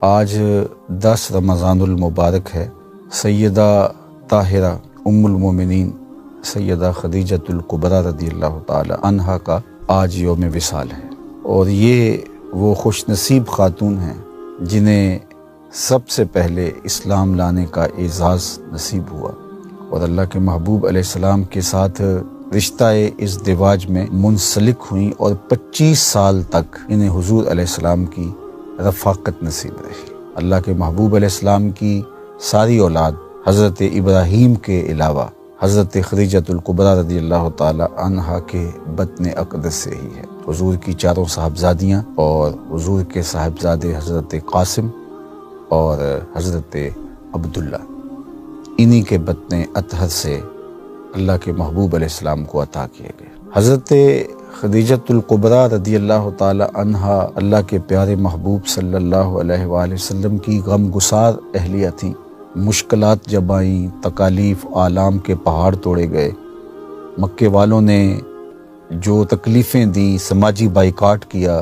آج 10 رمضان المبارک ہے۔ سیدہ طاہرہ ام المومنین سیدہ خدیجۃ الکبریٰ رضی اللہ تعالی عنہا کا آج یوم وصال ہے، اور یہ وہ خوش نصیب خاتون ہیں جنہیں سب سے پہلے اسلام لانے کا اعزاز نصیب ہوا، اور اللہ کے محبوب علیہ السلام کے ساتھ رشتہ ازدواج میں منسلک ہوئیں، اور 25 سال تک انہیں حضور علیہ السلام کی رفاقت نصیب رہی۔ اللہ کے محبوب علیہ السلام کی ساری اولاد حضرت ابراہیم کے علاوہ حضرت خدیجۃ الکبریٰ رضی اللہ تعالی عنہا کے بطن اقدس سے ہی ہے۔ حضور کی 4 صاحبزادیاں اور حضور کے صاحبزادے حضرت قاسم اور حضرت عبداللہ، انہی کے بطن اطہر سے اللہ کے محبوب علیہ السلام کو عطا کیے گئے۔ حضرت خدیجۃ الکبریٰ رضی اللہ تعالی عنہا اللہ کے پیارے محبوب صلی اللہ علیہ وآلہ وسلم کی غم گسار اہلیہ تھیں۔ مشکلات جب آئیں، تکالیف آلام کے پہاڑ توڑے گئے، مکے والوں نے جو تکلیفیں دیں، سماجی بائیکاٹ کیا،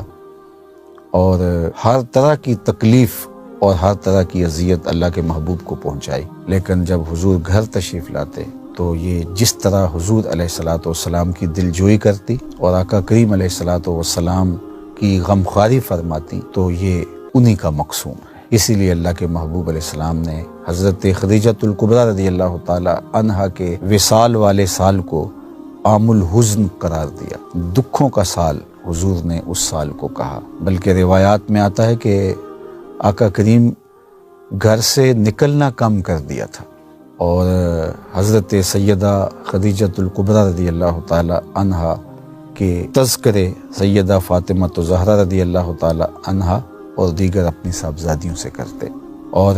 اور ہر طرح کی تکلیف اور ہر طرح کی اذیت اللہ کے محبوب کو پہنچائی، لیکن جب حضور گھر تشریف لاتے تو یہ جس طرح حضور علیہ السلام کی دلجوئی کرتی اور آقا کریم علیہ السلام کی غمخواری فرماتی، تو یہ انہی کا مقصوم ہے۔ اسی لیے اللہ کے محبوب علیہ السلام نے حضرت خدیجۃ الکبریٰ رضی اللہ تعالی عنہا کے وصال والے سال کو عام الحزن قرار دیا۔ دکھوں کا سال حضور نے اس سال کو کہا، بلکہ روایات میں آتا ہے کہ آقا کریم گھر سے نکلنا کم کر دیا تھا، اور حضرت سیدہ خدیجۃ الکبریٰ رضی اللہ تعالی عنہا کے تذکرے سیدہ فاطمہ زہرا رضی اللہ تعالی عنہا اور دیگر اپنی صاحبزادیوں سے کرتے، اور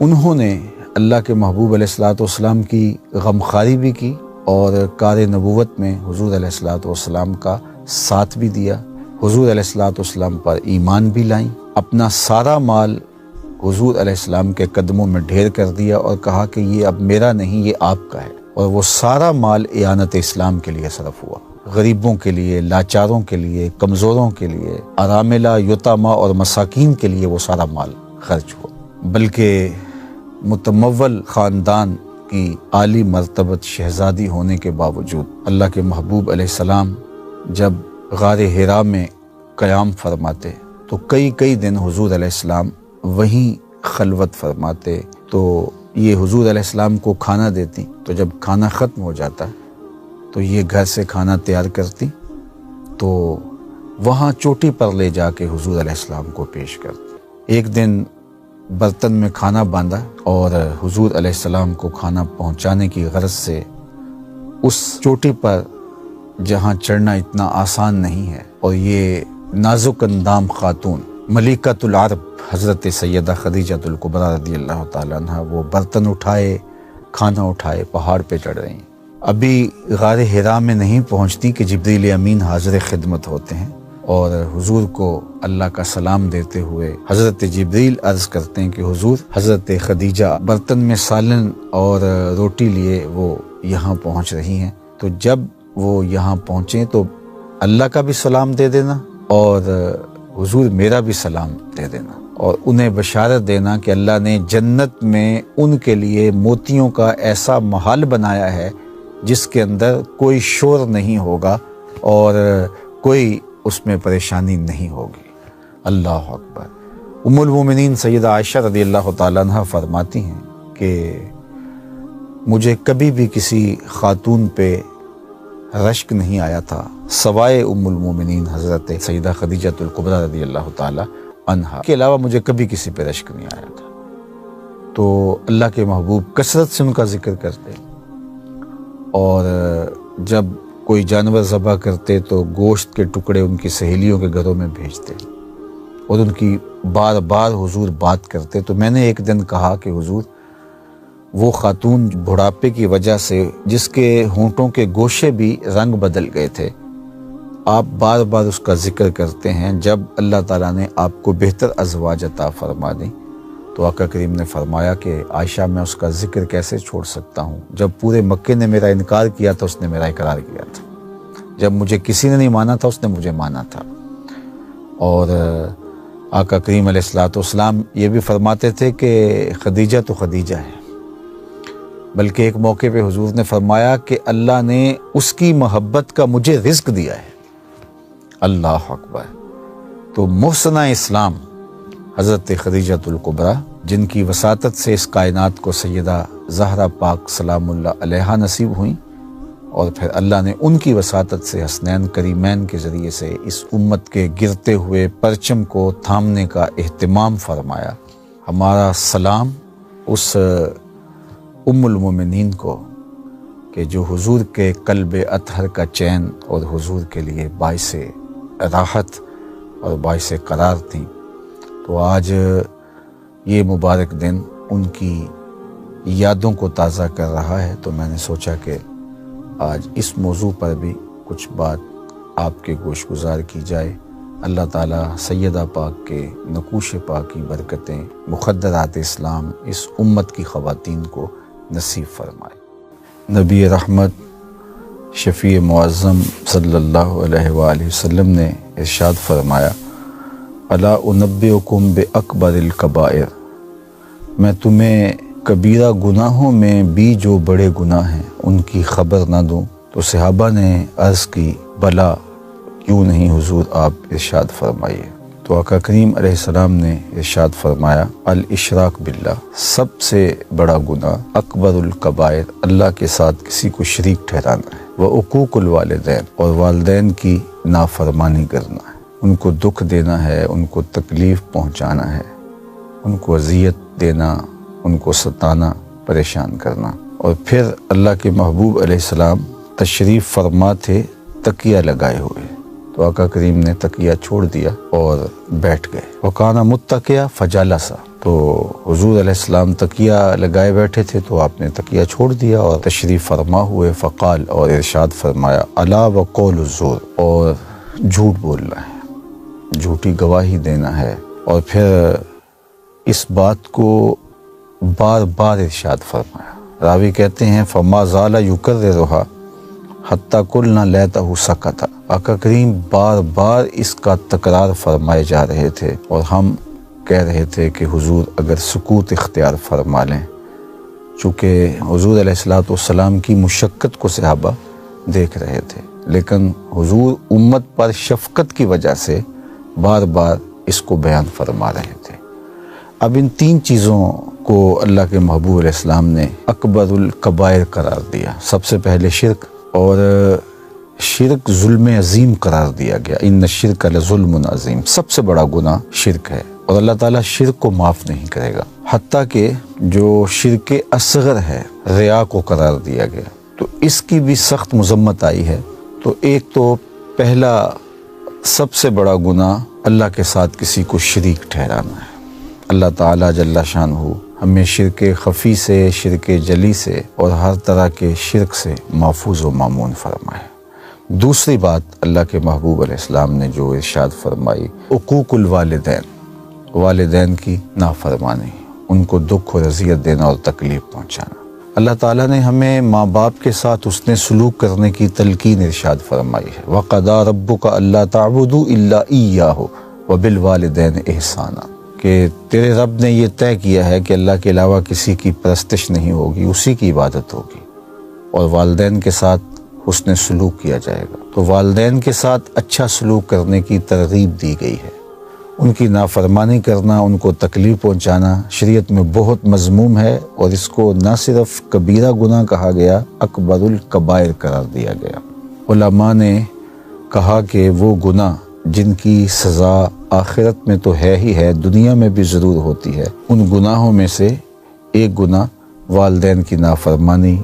انہوں نے اللہ کے محبوب علیہ السلام کی غمخواری بھی کی، اور کار نبوت میں حضور علیہ السلام کا ساتھ بھی دیا، حضور علیہ السلام پر ایمان بھی لائیں، اپنا سارا مال حضور علیہ السلام کے قدموں میں ڈھیر کر دیا، اور کہا کہ یہ اب میرا نہیں، یہ آپ کا ہے، اور وہ سارا مال اعانت اسلام کے لیے صرف ہوا، غریبوں کے لیے، لاچاروں کے لیے، کمزوروں کے لیے، اراملہ، یتامى اور مساکین کے لیے وہ سارا مال خرچ ہوا۔ بلکہ متمول خاندان کی عالی مرتبت شہزادی ہونے کے باوجود اللہ کے محبوب علیہ السلام جب غار حرا میں قیام فرماتے تو کئی دن حضور علیہ السلام وہیں خلوت فرماتے، تو یہ حضور علیہ السلام کو کھانا دیتی، تو جب کھانا ختم ہو جاتا تو یہ گھر سے کھانا تیار کرتی، تو وہاں چوٹی پر لے جا کے حضور علیہ السلام کو پیش کرتی۔ ایک دن برتن میں کھانا باندھا، اور حضور علیہ السلام کو کھانا پہنچانے کی غرض سے اس چوٹی پر جہاں چڑھنا اتنا آسان نہیں ہے، اور یہ نازک اندام خاتون ملکۃ العرب حضرت سیدہ خدیجۃ الکبریٰ رضی اللہ تعالی عنہا وہ برتن اٹھائے، کھانا اٹھائے، پہاڑ پہ چڑھ رہی ہیں۔ ابھی غار حرا میں نہیں پہنچتی کہ جبریل امین حاضر خدمت ہوتے ہیں، اور حضور کو اللہ کا سلام دیتے ہوئے حضرت جبریل عرض کرتے ہیں کہ حضور، حضرت خدیجہ برتن میں سالن اور روٹی لیے وہ یہاں پہنچ رہی ہیں، تو جب وہ یہاں پہنچیں تو اللہ کا بھی سلام دے دینا، اور حضور میرا بھی سلام دے دینا، اور انہیں بشارت دینا کہ اللہ نے جنت میں ان کے لیے موتیوں کا ایسا محل بنایا ہے جس کے اندر کوئی شور نہیں ہوگا اور کوئی اس میں پریشانی نہیں ہوگی۔ اللہ اکبر۔ ام المومنین سیدہ عائشہ رضی اللہ تعالی عنہ فرماتی ہیں کہ مجھے کبھی بھی کسی خاتون پہ رشک نہیں آیا تھا سوائے ام المومنین حضرت سیدہ خدیجۃ الکبریٰ رضی اللہ تعالی عنہا کے علاوہ مجھے کبھی کسی پہ رشک نہیں آیا تھا۔ تو اللہ کے محبوب کثرت سے ان کا ذکر کرتے، اور جب کوئی جانور ذبح کرتے تو گوشت کے ٹکڑے ان کی سہیلیوں کے گھروں میں بھیجتے، اور ان کی بار بار حضور بات کرتے۔ تو میں نے ایک دن کہا کہ حضور، وہ خاتون بڑھاپے کی وجہ سے جس کے ہونٹوں کے گوشے بھی رنگ بدل گئے تھے، آپ بار بار اس کا ذکر کرتے ہیں، جب اللہ تعالیٰ نے آپ کو بہتر ازواج عطا فرما دیں تو آقا کریم نے فرمایا کہ عائشہ میں اس کا ذکر کیسے چھوڑ سکتا ہوں، جب پورے مکے نے میرا انکار کیا تھا اس نے میرا اقرار کیا تھا، جب مجھے کسی نے نہیں مانا تھا اس نے مجھے مانا تھا، اور آقا کریم علیہ الصلوۃ والسلام یہ بھی فرماتے تھے کہ خدیجہ تو خدیجہ ہے، بلکہ ایک موقع پہ حضور نے فرمایا کہ اللہ نے اس کی محبت کا مجھے رزق دیا ہے۔ اللہ اکبر۔ تو محسنہ اسلام حضرت خدیجۃ الکبریٰ، جن کی وساطت سے اس کائنات کو سیدہ زہرا پاک سلام اللہ علیہا نصیب ہوئیں، اور پھر اللہ نے ان کی وساطت سے حسنین کریمین کے ذریعے سے اس امت کے گرتے ہوئے پرچم کو تھامنے کا اہتمام فرمایا۔ ہمارا سلام اس ام المومنین کو کہ جو حضور کے قلب اطہر کا چین اور حضور کے لیے باعث راحت اور باعث قرار تھیں۔ تو آج یہ مبارک دن ان کی یادوں کو تازہ کر رہا ہے، تو میں نے سوچا کہ آج اس موضوع پر بھی کچھ بات آپ کے گوش گزار کی جائے۔ اللہ تعالیٰ سیدہ پاک کے نقوش پاک کی برکتیں، مخدرات اسلام اس امت کی خواتین کو نصیب فرمائے۔ نبی رحمت شفیع معظم صلی اللہ علیہ وآلہ وسلم نے ارشاد فرمایا، الا انبئکم باکبر الکبائر، میں تمہیں کبیرہ گناہوں میں بھی جو بڑے گناہ ہیں ان کی خبر نہ دوں؟ تو صحابہ نے عرض کی، بلا کیوں نہیں حضور، آپ ارشاد فرمائیے۔ تو آقا کریم علیہ السلام نے ارشاد فرمایا، الاشراک باللہ، سب سے بڑا گناہ اکبر الکبائر، اللہ کے ساتھ کسی کو شریک ٹھہرانا ہے، وعقوق الوالدین، اور والدین کی نافرمانی کرنا ہے، ان کو دکھ دینا ہے، ان کو تکلیف پہنچانا ہے، ان کو اذیت دینا، ان کو ستانا، پریشان کرنا۔ اور پھر اللہ کے محبوب علیہ السلام تشریف فرما تھے تکیہ لگائے ہوئے، تو آقا کریم نے تکیہ چھوڑ دیا اور بیٹھ گئے۔ وکانا متکئا فجلس، تو حضور علیہ السلام تکیہ لگائے بیٹھے تھے تو آپ نے تکیہ چھوڑ دیا اور تشریف فرما ہوئے، فقال، اور ارشاد فرمایا، الا وقول الزور، اور جھوٹ بولنا ہے، جھوٹی گواہی دینا ہے۔ اور پھر اس بات کو بار بار ارشاد فرمایا۔ راوی کہتے ہیں فما زال یکررھا حتی قلنا لیتہ سکت، آقا کریم بار بار اس کا تکرار فرمائے جا رہے تھے اور ہم کہہ رہے تھے کہ حضور اگر سکوت اختیار فرما لیں، چونکہ حضور علیہ السلام کی مشقت کو صحابہ دیکھ رہے تھے، لیکن حضور امت پر شفقت کی وجہ سے بار بار اس کو بیان فرما رہے تھے۔ اب ان تین چیزوں کو اللہ کے محبوب علیہ السلام نے اکبر الکبائر قرار دیا۔ سب سے پہلے شرک، اور شرک ظلم عظیم قرار دیا گیا، ان الشرک لظلم عظیم، سب سے بڑا گناہ شرک ہے، اور اللہ تعالیٰ شرک کو معاف نہیں کرے گا۔ حتیٰ کہ جو شرک اصغر ہے، ریا کو قرار دیا گیا، تو اس کی بھی سخت مذمت آئی ہے۔ تو ایک تو پہلا سب سے بڑا گناہ اللہ کے ساتھ کسی کو شریک ٹھہرانا ہے۔ اللہ تعالیٰ جل شانہ ہمیں شرک خفی سے، شرک جلی سے اور ہر طرح کے شرک سے محفوظ و مامون فرمائے۔ دوسری بات اللہ کے محبوب علیہ السلام نے جو ارشاد فرمائی، عقوق الوالدین، والدین کی نافرمانی، ان کو دکھ اور اذیت دینا اور تکلیف پہنچانا۔ اللہ تعالیٰ نے ہمیں ماں باپ کے ساتھ حسن سلوک کرنے کی تلقین ارشاد فرمائی ہے، وَقَضَىٰ رَبُّكَ أَلَّا تَعْبُدُوا إِلَّا إِيَّاهُ وَبِالْوَالِدَيْنِ إِحْسَانًا، کہ تیرے رب نے یہ طے کیا ہے کہ اللہ کے علاوہ کسی کی پرستش نہیں ہوگی، اسی کی عبادت ہوگی، اور والدین کے ساتھ حسن سلوک کیا جائے گا۔ تو والدین کے ساتھ اچھا سلوک کرنے کی ترغیب دی گئی ہے، ان کی نافرمانی کرنا، ان کو تکلیف پہنچانا شریعت میں بہت مذموم ہے، اور اس کو نہ صرف کبیرہ گناہ کہا گیا، اکبر الکبائر قرار دیا گیا۔ علماء نے کہا کہ وہ گناہ جن کی سزا آخرت میں تو ہے ہی ہے، دنیا میں بھی ضرور ہوتی ہے، ان گناہوں میں سے ایک گناہ والدین کی نافرمانی،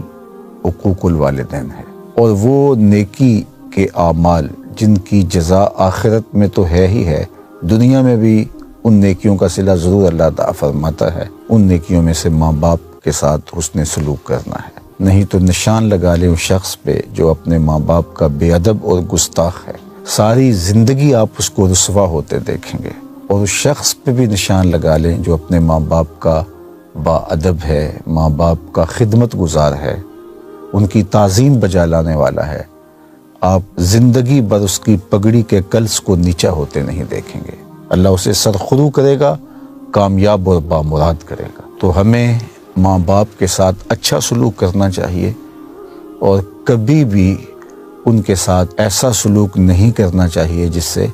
عقوق الوالدین ہے، اور وہ نیکی کے اعمال جن کی جزا آخرت میں تو ہے ہی ہے، دنیا میں بھی ان نیکیوں کا صلہ ضرور اللہ تعالیٰ فرماتا ہے۔ ان نیکیوں میں سے ماں باپ کے ساتھ حسن سلوک کرنا ہے، نہیں تو نشان لگا لیں اس شخص پہ جو اپنے ماں باپ کا بے ادب اور گستاخ ہے، ساری زندگی آپ اس کو رسوا ہوتے دیکھیں گے۔ اور اس شخص پہ بھی نشان لگا لیں جو اپنے ماں باپ کا با ادب ہے، ماں باپ کا خدمت گزار ہے، ان کی تعظیم بجا لانے والا ہے، آپ زندگی بھر اس کی پگڑی کے کلس کو نیچا ہوتے نہیں دیکھیں گے۔ اللہ اسے سرخرو کرے گا، کامیاب اور بامراد کرے گا۔ تو ہمیں ماں باپ کے ساتھ اچھا سلوک کرنا چاہیے اور کبھی بھی ان کے ساتھ ایسا سلوک نہیں کرنا چاہیے جس سے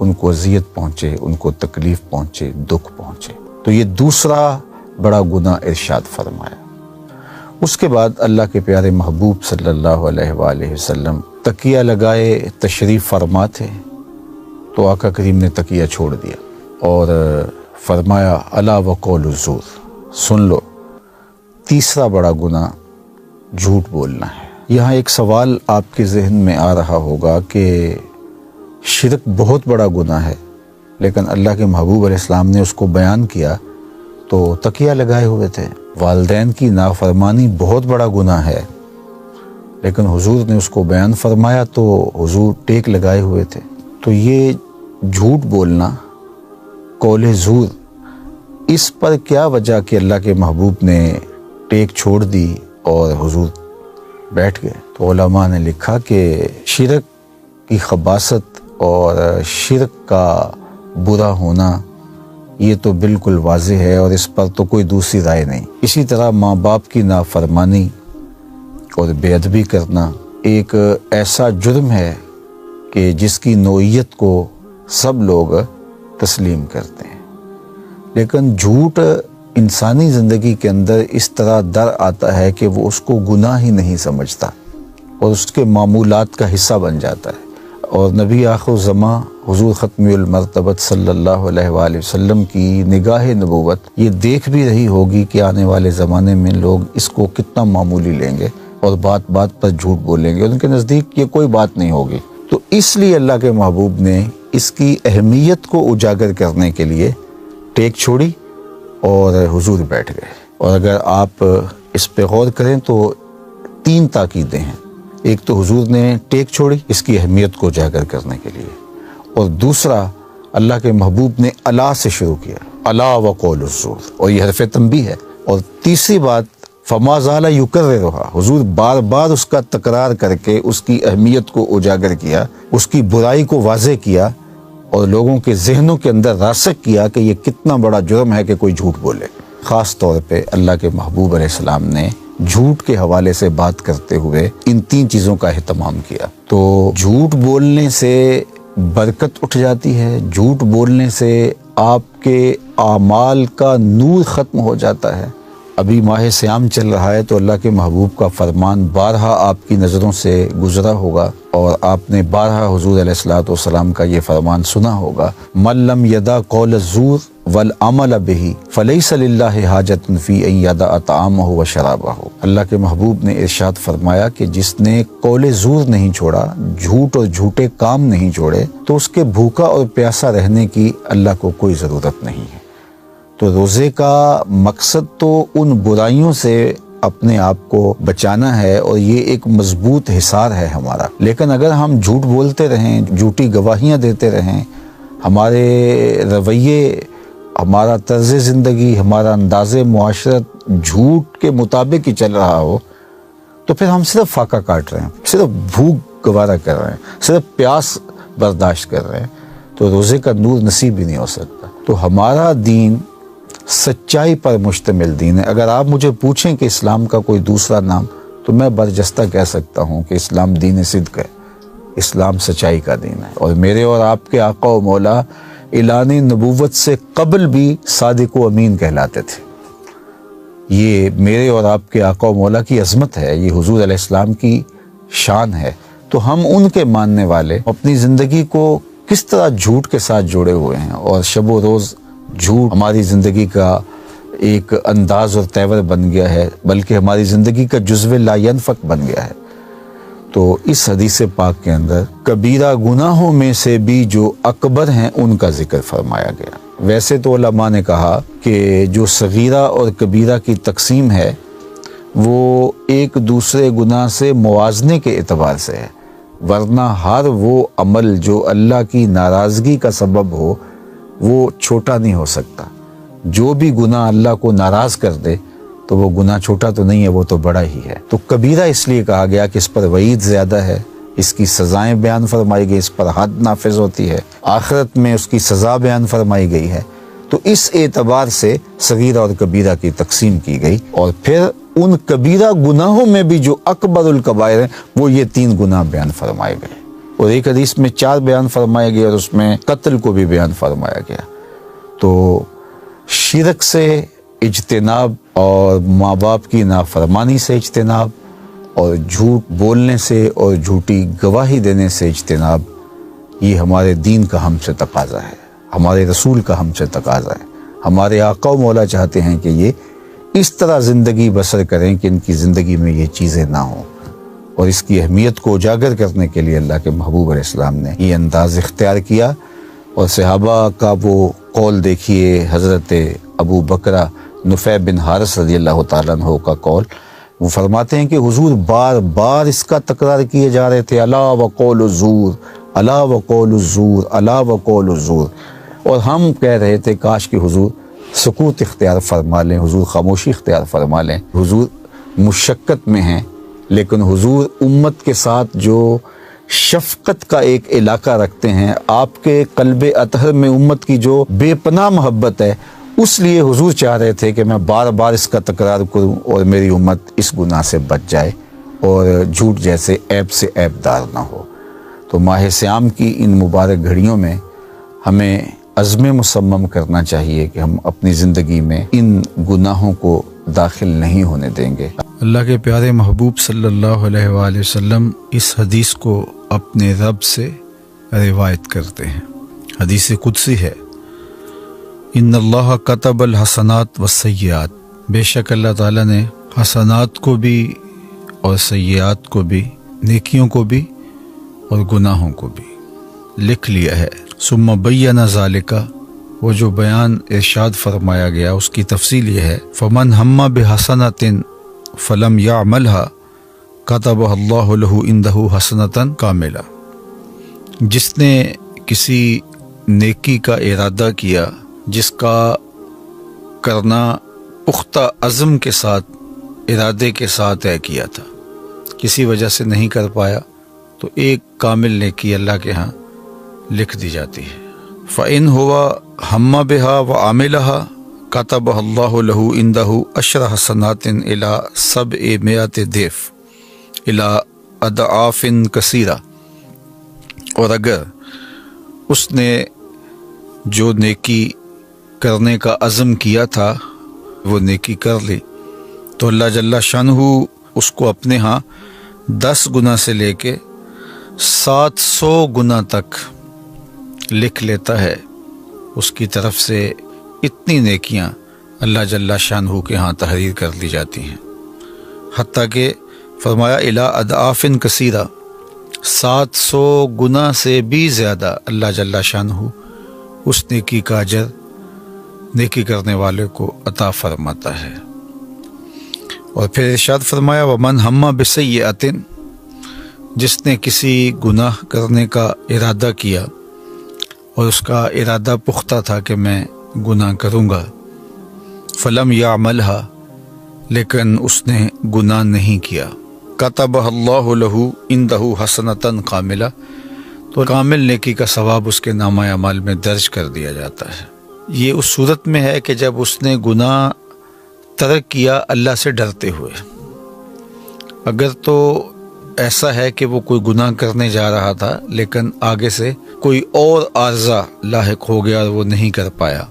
ان کو اذیت پہنچے، ان کو تکلیف پہنچے، دکھ پہنچے۔ تو یہ دوسرا بڑا گناہ ارشاد فرمایا۔ اس کے بعد اللہ کے پیارے محبوب صلی اللہ علیہ وآلہ وسلم تکیہ لگائے تشریف فرما تھے، تو آقا کریم نے تکیہ چھوڑ دیا اور فرمایا الا وقول الزور، سن لو تیسرا بڑا گناہ جھوٹ بولنا ہے۔ یہاں ایک سوال آپ کے ذہن میں آ رہا ہوگا کہ شرک بہت بڑا گناہ ہے، لیکن اللہ کے محبوب علیہ السلام نے اس کو بیان کیا تو تکیہ لگائے ہوئے تھے۔ والدین کی نافرمانی بہت بڑا گناہ ہے، لیکن حضور نے اس کو بیان فرمایا تو حضور ٹیک لگائے ہوئے تھے۔ تو یہ جھوٹ بولنا، قول زور، اس پر کیا وجہ کہ اللہ کے محبوب نے ٹیک چھوڑ دی اور حضور بیٹھ گئے؟ تو علماء نے لکھا کہ شرک کی خباثت اور شرک کا برا ہونا یہ تو بالکل واضح ہے اور اس پر تو کوئی دوسری رائے نہیں۔ اسی طرح ماں باپ کی نافرمانی اور بے ادبی کرنا ایک ایسا جرم ہے کہ جس کی نوعیت کو سب لوگ تسلیم کرتے ہیں، لیکن جھوٹ انسانی زندگی کے اندر اس طرح در آتا ہے کہ وہ اس کو گناہ ہی نہیں سمجھتا اور اس کے معمولات کا حصہ بن جاتا ہے۔ اور نبی آخر الزماں حضور ختم المرتبت صلی اللہ علیہ وآلہ وسلم کی نگاہ نبوت یہ دیکھ بھی رہی ہوگی کہ آنے والے زمانے میں لوگ اس کو کتنا معمولی لیں گے اور بات بات پر جھوٹ بولیں گے، ان کے نزدیک یہ کوئی بات نہیں ہوگی۔ تو اس لیے اللہ کے محبوب نے اس کی اہمیت کو اجاگر کرنے کے لیے ٹیک چھوڑی اور حضور بیٹھ گئے۔ اور اگر آپ اس پہ غور کریں تو 3 تاکیدیں ہیں۔ ایک تو حضور نے ٹیک چھوڑی اس کی اہمیت کو اجاگر کرنے کے لیے، اور دوسرا اللہ کے محبوب نے الا سے شروع کیا، الا وقول الزور، اور یہ حرف تنبیہ ہے۔ اور تیسری بات فما زال یکررھا، حضور بار بار اس کا تکرار کر کے اس کی اہمیت کو اجاگر کیا، اس کی برائی کو واضح کیا اور لوگوں کے ذہنوں کے اندر راسخ کیا کہ یہ کتنا بڑا جرم ہے کہ کوئی جھوٹ بولے۔ خاص طور پہ اللہ کے محبوب علیہ السلام نے جھوٹ کے حوالے سے بات کرتے ہوئے ان 3 چیزوں کا اہتمام کیا۔ تو جھوٹ بولنے سے برکت اٹھ جاتی ہے، جھوٹ بولنے سے آپ کے اعمال کا نور ختم ہو جاتا ہے۔ ابھی ماہ صیام چل رہا ہے تو اللہ کے محبوب کا فرمان بارہا آپ کی نظروں سے گزرا ہوگا اور آپ نے بارہا حضور علیہ الصلوۃ والسلام کا یہ فرمان سنا ہوگا، من لم یدع قول الزور والعمل به فلیس للہ حاجۃ فی ان یدع طعامہ وشرابہ۔ اللہ کے محبوب نے ارشاد فرمایا کہ جس نے قول زور نہیں چھوڑا، جھوٹ اور جھوٹے کام نہیں چھوڑے، تو اس کے بھوکا اور پیاسا رہنے کی اللہ کو کوئی ضرورت نہیں ہے۔ تو روزے کا مقصد تو ان برائیوں سے اپنے آپ کو بچانا ہے اور یہ ایک مضبوط حصار ہے ہمارا۔ لیکن اگر ہم جھوٹ بولتے رہیں، جھوٹی گواہیاں دیتے رہیں، ہمارے رویے، ہمارا طرز زندگی، ہمارا انداز معاشرت جھوٹ کے مطابق ہی چل رہا ہو، تو پھر ہم صرف فاقہ کاٹ رہے ہیں، صرف بھوک گوارا کر رہے ہیں، صرف پیاس برداشت کر رہے ہیں، تو روزے کا نور نصیب ہی نہیں ہو سکتا۔ تو ہمارا دین سچائی پر مشتمل دین ہے۔ اگر آپ مجھے پوچھیں کہ اسلام کا کوئی دوسرا نام، تو میں برجستہ کہہ سکتا ہوں کہ اسلام دین صدق ہے، اسلام سچائی کا دین ہے۔ اور میرے اور آپ کے آقا و مولا اعلان نبوت سے قبل بھی صادق و امین کہلاتے تھے۔ یہ میرے اور آپ کے آقا و مولا کی عظمت ہے، یہ حضور علیہ السلام کی شان ہے۔ تو ہم ان کے ماننے والے اپنی زندگی کو کس طرح جھوٹ کے ساتھ جوڑے ہوئے ہیں، اور شب و روز جھوٹ ہماری زندگی کا ایک انداز اور تیور بن گیا ہے، بلکہ ہماری زندگی کا جزو لا ینفک بن گیا ہے۔ تو اس حدیث پاک کے اندر کبیرہ گناہوں میں سے بھی جو اکبر ہیں ان کا ذکر فرمایا گیا۔ ویسے تو علماء نے کہا کہ جو صغیرہ اور کبیرہ کی تقسیم ہے وہ ایک دوسرے گناہ سے موازنے کے اعتبار سے ہے، ورنہ ہر وہ عمل جو اللہ کی ناراضگی کا سبب ہو وہ چھوٹا نہیں ہو سکتا۔ جو بھی گناہ اللہ کو ناراض کر دے تو وہ گناہ چھوٹا تو نہیں ہے، وہ تو بڑا ہی ہے۔ تو کبیرہ اس لیے کہا گیا کہ اس پر وعید زیادہ ہے، اس کی سزائیں بیان فرمائی گئی، اس پر حد نافذ ہوتی ہے، آخرت میں اس کی سزا بیان فرمائی گئی ہے۔ تو اس اعتبار سے صغیرہ اور کبیرہ کی تقسیم کی گئی، اور پھر ان کبیرہ گناہوں میں بھی جو اکبر الکبائر ہیں وہ یہ 3 گناہ بیان فرمائے گئے، اور ایک حدیث میں 4 بیان فرمائے گئے، اور اس میں قتل کو بھی بیان فرمایا گیا۔ تو شرک سے اجتناب، اور ماں باپ کی نافرمانی سے اجتناب، اور جھوٹ بولنے سے اور جھوٹی گواہی دینے سے اجتناب، یہ ہمارے دین کا ہم سے تقاضا ہے، ہمارے رسول کا ہم سے تقاضا ہے۔ ہمارے آقا و مولا چاہتے ہیں کہ یہ اس طرح زندگی بسر کریں کہ ان کی زندگی میں یہ چیزیں نہ ہوں، اور اس کی اہمیت کو اجاگر کرنے کے لیے اللہ کے محبوب علیہ السلام نے یہ انداز اختیار کیا۔ اور صحابہ کا وہ قول دیکھیے، حضرت ابو بکرہ نفیع بن حارث رضی اللہ تعالیٰ عنہ کا قول، وہ فرماتے ہیں کہ حضور بار بار اس کا تکرار کیے جا رہے تھے، الا وقول الزور، الا وقول الزور، الا وقول الزور، اور ہم کہہ رہے تھے کاش کہ حضور سکوت اختیار فرما لیں، حضور خاموشی اختیار فرما لیں۔ حضور مشقت میں ہیں، لیکن حضور امت کے ساتھ جو شفقت کا ایک علاقہ رکھتے ہیں، آپ کے قلب اطہر میں امت کی جو بے پناہ محبت ہے، اس لیے حضور چاہ رہے تھے کہ میں بار بار اس کا تکرار کروں اور میری امت اس گناہ سے بچ جائے اور جھوٹ جیسے عیب سے عیب دار نہ ہو۔ تو ماہ صیام کی ان مبارک گھڑیوں میں ہمیں عزم مصمم کرنا چاہیے کہ ہم اپنی زندگی میں ان گناہوں کو داخل نہیں ہونے دیں گے۔ اللہ کے پیارے محبوب صلی اللہ علیہ وآلہ وسلم اس حدیث کو اپنے رب سے روایت کرتے ہیں۔ حدیث قدسی ہے، ان اللہ کتب الحسنات والسیئات، بے شک اللہ تعالیٰ نے حسنات کو بھی اور سیئات کو بھی، نیکیوں کو بھی اور گناہوں کو بھی لکھ لیا ہے۔ ثم بین ذالک، وہ جو بیان ارشاد فرمایا گیا اس کی تفصیل یہ ہے، فمن ہم بحسنۃ فلم یعملھا کتبہ اللہ لہ عندہ حسنۃ کاملہ، جس نے کسی نیکی کا ارادہ کیا جس کا کرنا پختہ عزم کے ساتھ، ارادے کے ساتھ طے کیا تھا، کسی وجہ سے نہیں کر پایا، تو ایک کامل نیکی اللہ کے ہاں لکھ دی جاتی ہے۔ فَإِنْ هُوَ ہَمَّ بِهَا وَعَمِلَهَا كَتَبَهَا اللَّهُ لَهُ عِنْدَهُ 10 حسنات إِلَى 700 ضِعْف إِلَى أَضْعَافٍ كَثِيرَةٍ، اور اگر اس نے جو نیکی کرنے کا عزم کیا تھا وہ نیکی کر لی، تو اللہ جل شانہ اس کو اپنے ہاں 10 گنا سے لے کے 700 گنا تک لکھ لیتا ہے۔ اس کی طرف سے اتنی نیکیاں اللہ جل شانہ کے ہاں تحریر کر دی جاتی ہیں، حتیٰ کہ فرمایا الی اضعاف کثیرہ، 700 گنا سے بھی زیادہ اللہ جل شانہ اس نیکی کا اجر نیکی کرنے والے کو عطا فرماتا ہے۔ اور پھر ارشاد فرمایا ومن ہم بسیئۃ، جس نے کسی گناہ کرنے کا ارادہ کیا اور اس کا ارادہ پختہ تھا کہ میں گناہ کروں گا، فلم یعملھا، لیکن اس نے گناہ نہیں کیا، کتبہ اللہ لہ عندہ حسنۃ کاملہ، تو کامل نیکی کا ثواب اس کے نامہ اعمال میں درج کر دیا جاتا ہے۔ یہ اس صورت میں ہے کہ جب اس نے گناہ ترک کیا اللہ سے ڈرتے ہوئے۔ اگر تو ایسا ہے کہ وہ کوئی گناہ کرنے جا رہا تھا لیکن آگے سے کوئی اور عارضہ لاحق ہو گیا اور وہ نہیں کر پایا،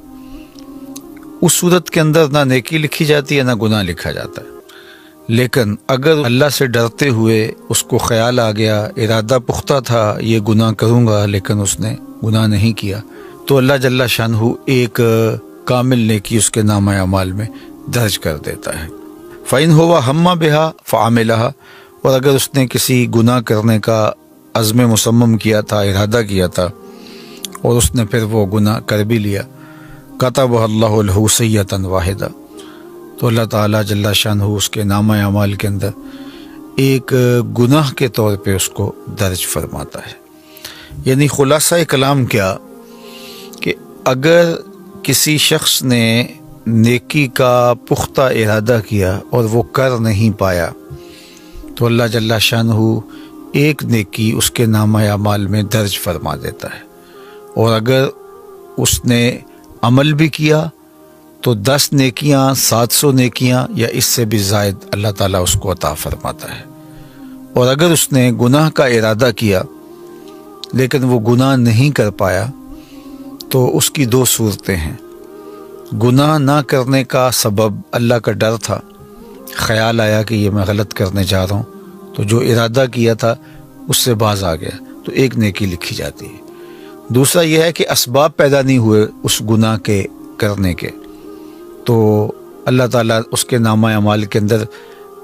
اس صورت کے اندر نہ نیکی لکھی جاتی ہے نہ گناہ لکھا جاتا ہے۔ لیکن اگر اللہ سے ڈرتے ہوئے اس کو خیال آ گیا، ارادہ پختہ تھا یہ گناہ کروں گا، لیکن اس نے گناہ نہیں کیا، تو اللہ جل شانہ ایک کامل نیکی اس کے نامہ اعمال میں درج کر دیتا ہے۔ فَإِنْ هُوَ هَمَّ بِهَا فَعَمِلَهَا، اور اگر اس نے کسی گناہ کرنے کا عزم مصمم کیا تھا، ارادہ کیا تھا، اور اس نے پھر وہ گناہ کر بھی لیا، كَتَبَهَا اللَّهُ لَهُ سَيِّئَةً وَاحِدَةً، تو اللہ تعالیٰ جل شانہ اس کے نامہ اعمال کے اندر ایک گناہ کے طور پہ اس کو درج فرماتا ہے۔ یعنی خلاصہ کلام کیا کہ اگر کسی شخص نے نیکی کا پختہ ارادہ کیا اور وہ کر نہیں پایا، تو اللہ جل شانہ ایک نیکی اس کے نامہ اعمال میں درج فرما دیتا ہے، اور اگر اس نے عمل بھی کیا تو 10 نیکیاں، 700 نیکیاں یا اس سے بھی زائد اللہ تعالیٰ اس کو عطا فرماتا ہے۔ اور اگر اس نے گناہ کا ارادہ کیا لیکن وہ گناہ نہیں کر پایا تو اس کی 2 صورتیں ہیں۔ گناہ نہ کرنے کا سبب اللہ کا ڈر تھا، خیال آیا کہ یہ میں غلط کرنے جا رہا ہوں، تو جو ارادہ کیا تھا اس سے باز آ گیا، تو ایک نیکی لکھی جاتی ہے۔ دوسرا یہ ہے کہ اسباب پیدا نہیں ہوئے اس گناہ کے کرنے کے، تو اللہ تعالیٰ اس کے نامہ اعمال کے اندر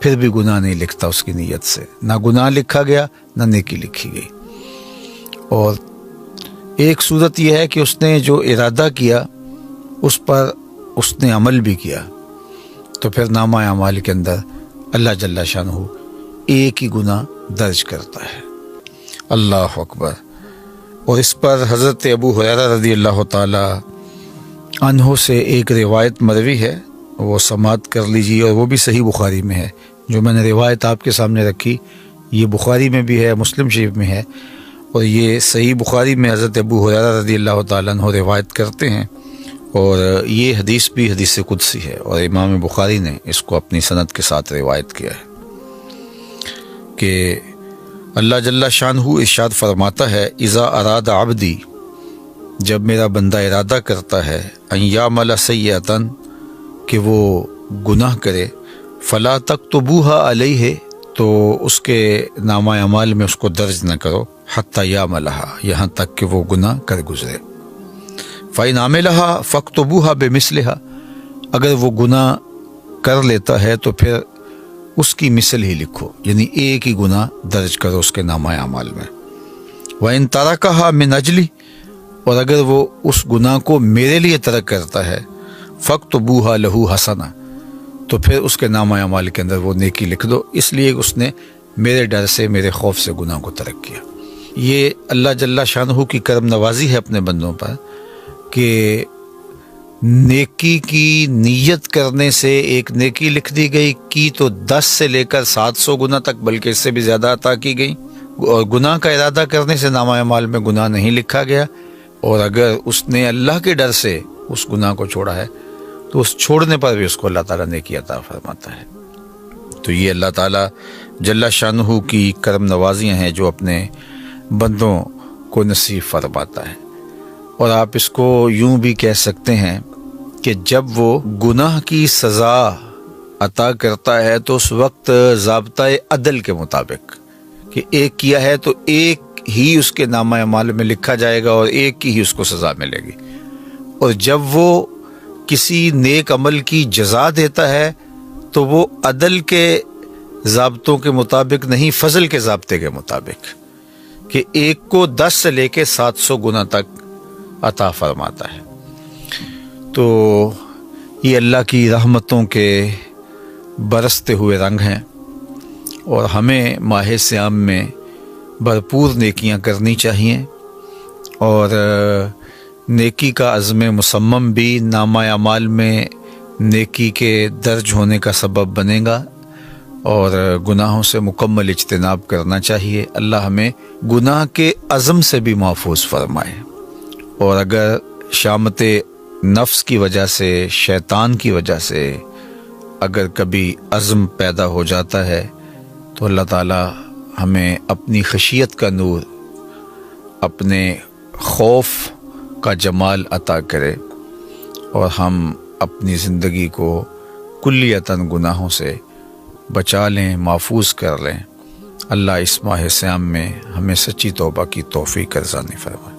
پھر بھی گناہ نہیں لکھتا اس کی نیت سے، نہ گناہ لکھا گیا نہ نیکی لکھی گئی۔ اور ایک صورت یہ ہے کہ اس نے جو ارادہ کیا اس پر اس نے عمل بھی کیا، تو پھر نامہ اعمال کے اندر اللہ جل شانہ ایک ہی گناہ درج کرتا ہے۔ اللہ اکبر۔ اور اس پر حضرت ابو ہریرہ رضی اللہ تعالی عنہ سے ایک روایت مروی ہے، وہ سماعت کر لیجیے، اور وہ بھی صحیح بخاری میں ہے۔ جو میں نے روایت آپ کے سامنے رکھی یہ بخاری میں بھی ہے، مسلم شریف میں ہے، اور یہ صحیح بخاری میں حضرت ابو ہریرہ رضی اللہ تعالیٰ عنہ روایت کرتے ہیں، اور یہ حدیث بھی حدیث قدسی ہے، اور امام بخاری نے اس کو اپنی سند کے ساتھ روایت کیا ہے کہ اللہ جل شانہ ارشاد فرماتا ہے، اذا اراد عبدی، جب میرا بندہ ارادہ کرتا ہے، ان یعمل سیئۃ، کہ وہ گناہ کرے، فلا تکتبوها علیہ، تو اس کے نامہ اعمال میں اس کو درج نہ کرو، حتی یعملها، یہاں تک کہ وہ گناہ کر گزرے۔ فإن عملها فاکتبوها بمثلها، اگر وہ گناہ کر لیتا ہے تو پھر اس کی مثل ہی لکھو، یعنی ایک ہی گناہ درج کرو اس کے نامہ اعمال میں۔ وإن ترکها من اجلی، اور اگر وہ اس گناہ کو میرے لیے ترک کرتا ہے، فاکتبوها له حسنہ، تو پھر اس کے نامہ اعمال کے اندر وہ نیکی لکھ دو، اس لیے کہ اس نے میرے ڈر سے، میرے خوف سے گناہ کو ترک کیا۔ یہ اللہ جل شانہ کی کرم نوازی ہے اپنے بندوں پر کہ نیکی کی نیت کرنے سے ایک نیکی لکھ دی گئی، کی تو 10 سے لے کر 700 گنا تک، بلکہ اس سے بھی زیادہ عطا کی گئی، اور گناہ کا ارادہ کرنے سے نامہ اعمال میں گناہ نہیں لکھا گیا، اور اگر اس نے اللہ کے ڈر سے اس گناہ کو چھوڑا ہے تو اس چھوڑنے پر بھی اس کو اللہ تعالیٰ نیکی عطا فرماتا ہے۔ تو یہ اللہ تعالیٰ جل شانہ کی کرم نوازیاں ہیں جو اپنے بندوں کو نصیب فرماتا ہے۔ اور آپ اس کو یوں بھی کہہ سکتے ہیں کہ جب وہ گناہ کی سزا عطا کرتا ہے تو اس وقت ضابطۂ عدل کے مطابق کہ ایک کیا ہے تو ایک ہی اس کے نامہ اعمال میں لکھا جائے گا اور ایک کی ہی اس کو سزا ملے گی، اور جب وہ کسی نیک عمل کی جزا دیتا ہے تو وہ عدل کے ضابطوں کے مطابق نہیں، فضل کے ضابطے کے مطابق، کہ ایک کو 10 سے لے کے 700 گنا تک عطا فرماتا ہے۔ تو یہ اللہ کی رحمتوں کے برستے ہوئے رنگ ہیں، اور ہمیں ماہ صیام میں بھرپور نیکیاں کرنی چاہیے، اور نیکی کا عزم مصمم بھی نامہ اعمال میں نیکی کے درج ہونے کا سبب بنے گا، اور گناہوں سے مکمل اجتناب کرنا چاہیے۔ اللہ ہمیں گناہ کے عزم سے بھی محفوظ فرمائے، اور اگر شامت نفس کی وجہ سے، شیطان کی وجہ سے اگر کبھی عزم پیدا ہو جاتا ہے تو اللہ تعالیٰ ہمیں اپنی خشیت کا نور، اپنے خوف کا جمال عطا کرے، اور ہم اپنی زندگی کو کلیتاً گناہوں سے بچا لیں، محفوظ کر لیں۔ اللہ اس ماہ صیام میں ہمیں سچی توبہ کی توفیق ارزانی فرمائے۔